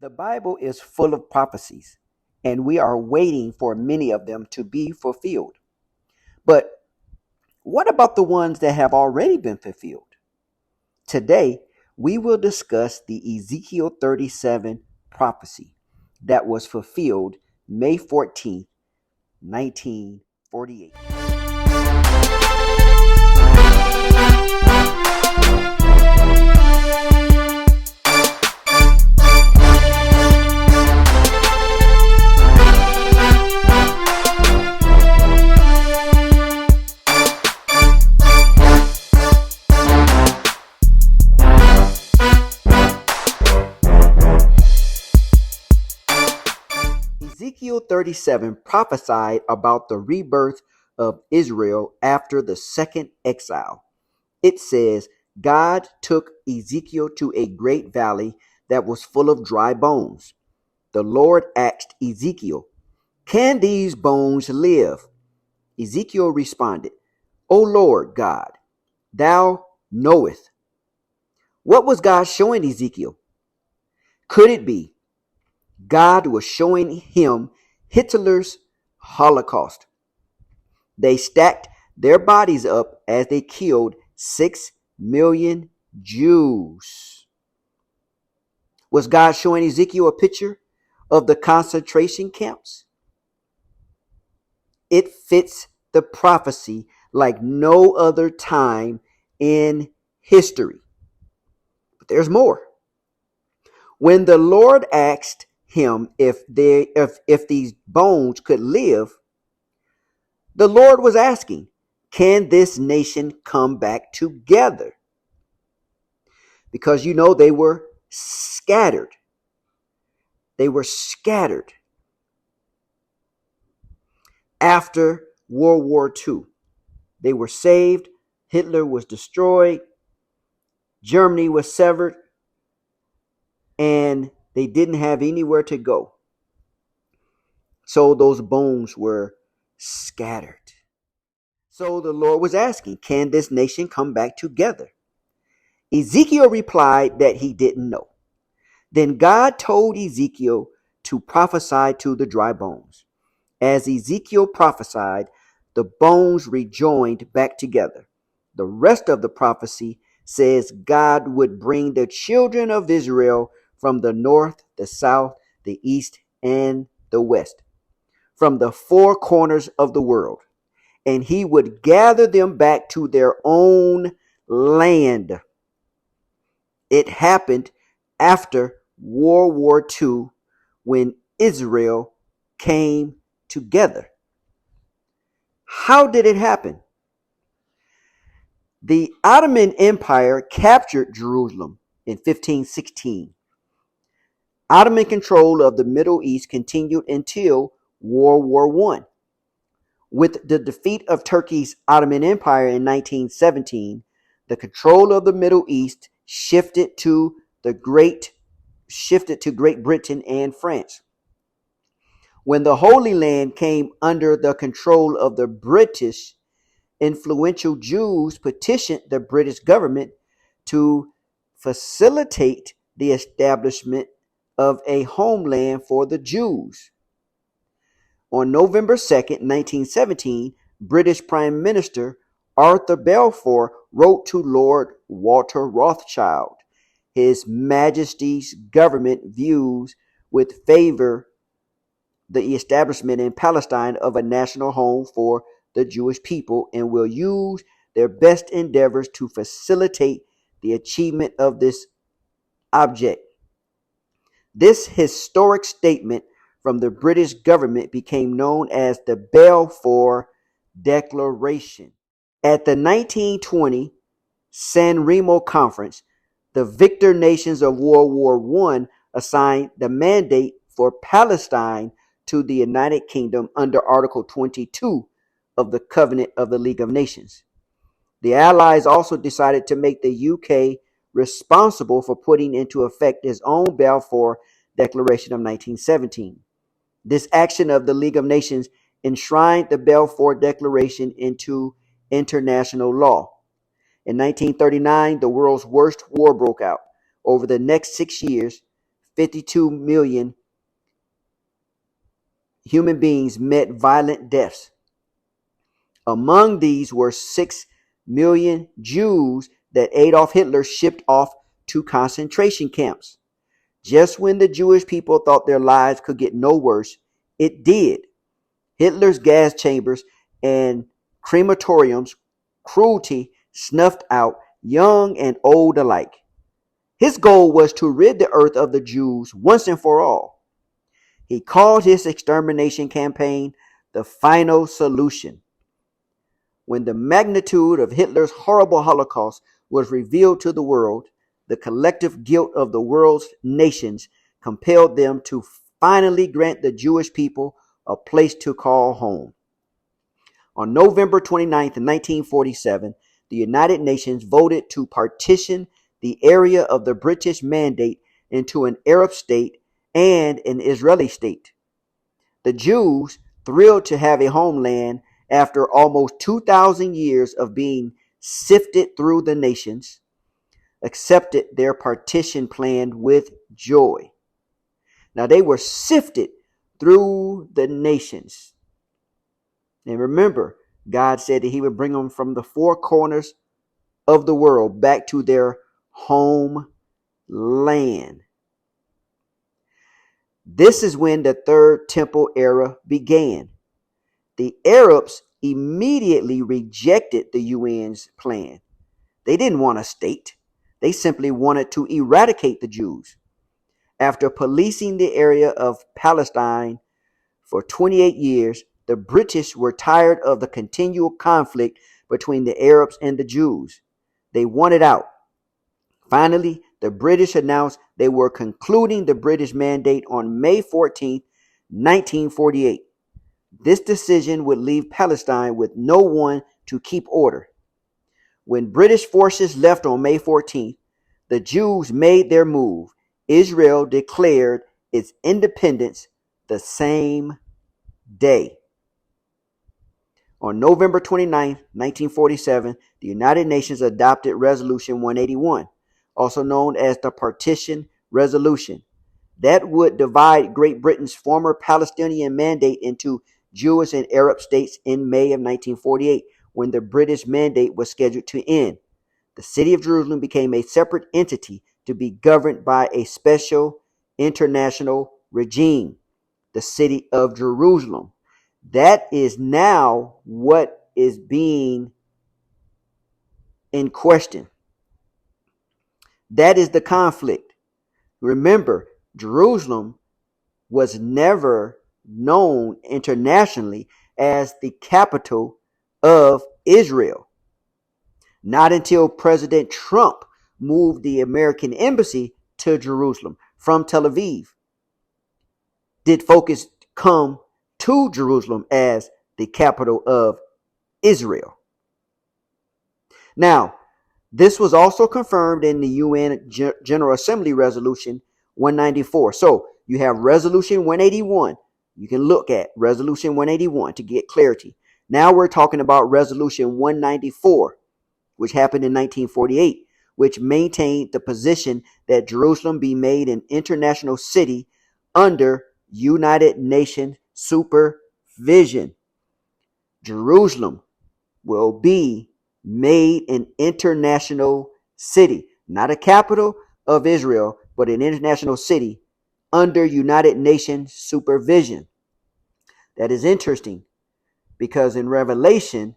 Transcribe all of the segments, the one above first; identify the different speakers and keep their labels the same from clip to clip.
Speaker 1: The Bible is full of prophecies, and we are waiting for many of them to be fulfilled. But what about the ones that have already been fulfilled? Today, we will discuss the Ezekiel 37 prophecy that was fulfilled May 14th, 1948. Ezekiel 37 prophesied about the rebirth of Israel after the second exile. It says, God took Ezekiel to a great valley that was full of dry bones. The Lord asked Ezekiel, can these bones live? Ezekiel responded, O Lord God, thou knowest. What was God showing Ezekiel? Could it be God was showing him Hitler's Holocaust? They stacked their bodies up as they killed 6 million Jews. Was God showing Ezekiel a picture of the concentration camps? It fits the prophecy like no other time in history. But there's more. When the Lord asked him if these bones could live, the Lord was asking, can this nation come back together? Because they were scattered. They were scattered after World War II. They were saved. Hitler was destroyed. Germany was severed. And they didn't have anywhere to go. So those bones were scattered. So the Lord was asking, can this nation come back together? Ezekiel replied that he didn't know. Then God told Ezekiel to prophesy to the dry bones. As Ezekiel prophesied, the bones rejoined back together. The rest of the prophecy says God would bring the children of Israel from the north, the south, the east, and the west, from the four corners of the world, and he would gather them back to their own land. It happened after World War II when Israel came together. How did it happen? The Ottoman Empire captured Jerusalem in 1516. Ottoman control of the Middle East continued until World War I. With the defeat of Turkey's Ottoman Empire in 1917, the control of the Middle East shifted to Great Britain and France. When the Holy Land came under the control of the British, influential Jews petitioned the British government to facilitate the establishment of a homeland for the Jews. On November 2nd, 1917, British Prime Minister Arthur Balfour wrote to Lord Walter Rothschild, His Majesty's government views with favor the establishment in Palestine of a national home for the Jewish people and will use their best endeavors to facilitate the achievement of this object. This historic statement from the British government became known as the Balfour Declaration. At the 1920 San Remo Conference, the victor nations of World War I assigned the mandate for Palestine to the United Kingdom under Article 22 of the Covenant of the League of Nations. The Allies also decided to make the UK responsible for putting into effect its own Balfour Declaration of 1917. This action of the League of Nations enshrined the Balfour Declaration into international law. In 1939, the world's worst war broke out. Over the next 6 years, 52 million human beings met violent deaths. Among these were 6 million Jews that Adolf Hitler shipped off to concentration camps. Just when the Jewish people thought their lives could get no worse, it did. Hitler's gas chambers and crematoriums' cruelty snuffed out young and old alike. His goal was to rid the earth of the Jews once and for all. He called his extermination campaign the final solution. When the magnitude of Hitler's horrible Holocaust was revealed to the world, the collective guilt of the world's nations compelled them to finally grant the Jewish people a place to call home. On November 29, 1947, the United Nations voted to partition the area of the British Mandate into an Arab state and an Israeli state. The Jews, thrilled to have a homeland after almost 2,000 years of being sifted through the nations, accepted their partition plan with joy. Now they were sifted through the nations. And remember, God said that he would bring them from the four corners of the world back to their home land. This is when the Third Temple era began. The Arabs immediately rejected the UN's plan. They didn't want a state. They simply wanted to eradicate the Jews. After policing the area of Palestine for 28 years, the British were tired of the continual conflict between the Arabs and the Jews. They wanted out. Finally, the British announced they were concluding the British Mandate on May 14, 1948. This decision would leave Palestine with no one to keep order. When British forces left on May 14th, the Jews made their move. Israel declared its independence the same day. On November 29, 1947, the United Nations adopted Resolution 181, also known as the Partition Resolution. That would divide Great Britain's former Palestinian Mandate into Jewish and Arab states in May of 1948, when the British Mandate was scheduled to end. The city of Jerusalem became a separate entity to be governed by a special international regime, the city of Jerusalem. That is now what is being in question. That is the conflict. Remember, Jerusalem was never known internationally as the capital of Israel. Not until President Trump moved the American embassy to Jerusalem from Tel Aviv did focus come to Jerusalem as the capital of Israel. Now, this was also confirmed in the UN General Assembly Resolution 194. So you have Resolution 181. You can look at Resolution 181 to get clarity. Now we're talking about Resolution 194, which happened in 1948, which maintained the position that Jerusalem be made an international city under United Nations supervision. Jerusalem will be made an international city, not a capital of Israel, but an international city under United Nations supervision. That is interesting because in Revelation,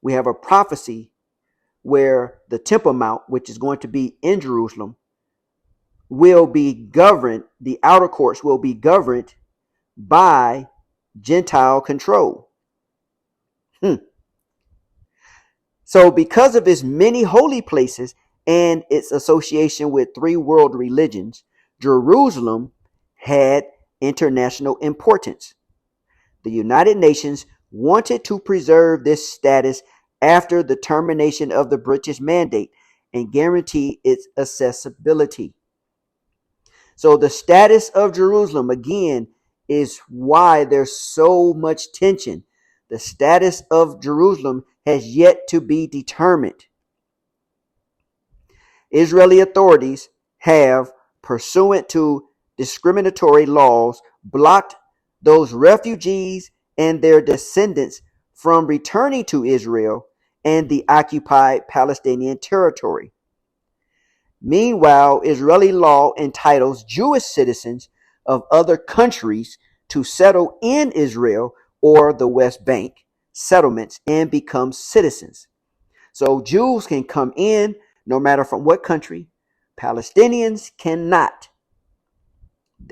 Speaker 1: we have a prophecy where the Temple Mount, which is going to be in Jerusalem, will be governed, the outer courts will be governed by Gentile control. So because of its many holy places and its association with three world religions, Jerusalem had international importance. The United Nations wanted to preserve this status after the termination of the British Mandate and guarantee its accessibility. So the status of Jerusalem, again, is why there's so much tension. The status of Jerusalem has yet to be determined. Israeli authorities have, pursuant to discriminatory laws blocked those refugees and their descendants from returning to Israel and the occupied Palestinian territory. Meanwhile, Israeli law entitles Jewish citizens of other countries to settle in Israel or the West Bank settlements and become citizens. So Jews can come in no matter from what country. Palestinians cannot.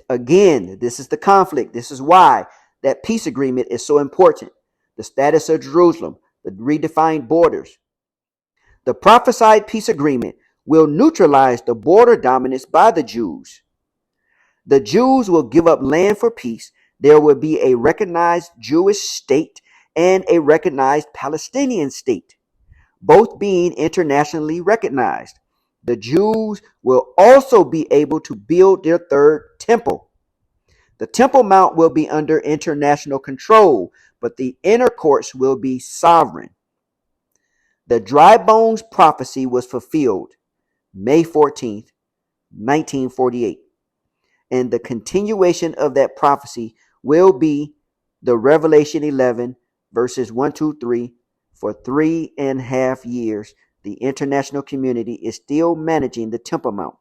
Speaker 1: Again, this is the conflict. This is why that peace agreement is so important. The status of Jerusalem, the redefined borders. The prophesied peace agreement will neutralize the border dominance by the Jews. The Jews will give up land for peace. There will be a recognized Jewish state and a recognized Palestinian state, both being internationally recognized. The Jews will also be able to build their third temple. The Temple Mount will be under international control, but the inner courts will be sovereign. The dry bones prophecy was fulfilled May 14th, 1948. And the continuation of that prophecy will be the Revelation 11, verses 1, 2, 3. For 3.5 years, the international community is still managing the Temple Mount.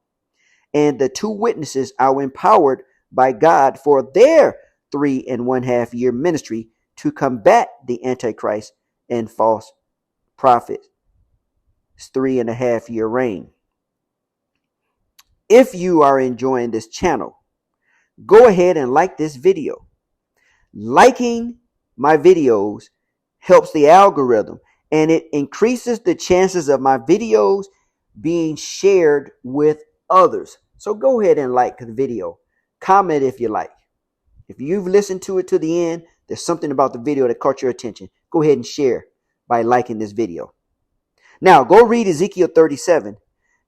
Speaker 1: And the two witnesses are empowered by God for their 3.5 year ministry to combat the Antichrist and false prophet. 3.5 year reign. If you are enjoying this channel, go ahead and like this video. Liking my videos helps the algorithm and it increases the chances of my videos being shared with others. So go ahead and like the video. Comment if you like. If you've listened to it to the end, there's something about the video that caught your attention. Go ahead and share by liking this video. Now go read Ezekiel 37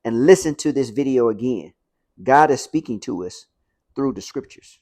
Speaker 1: and listen to this video again. God is speaking to us through the scriptures.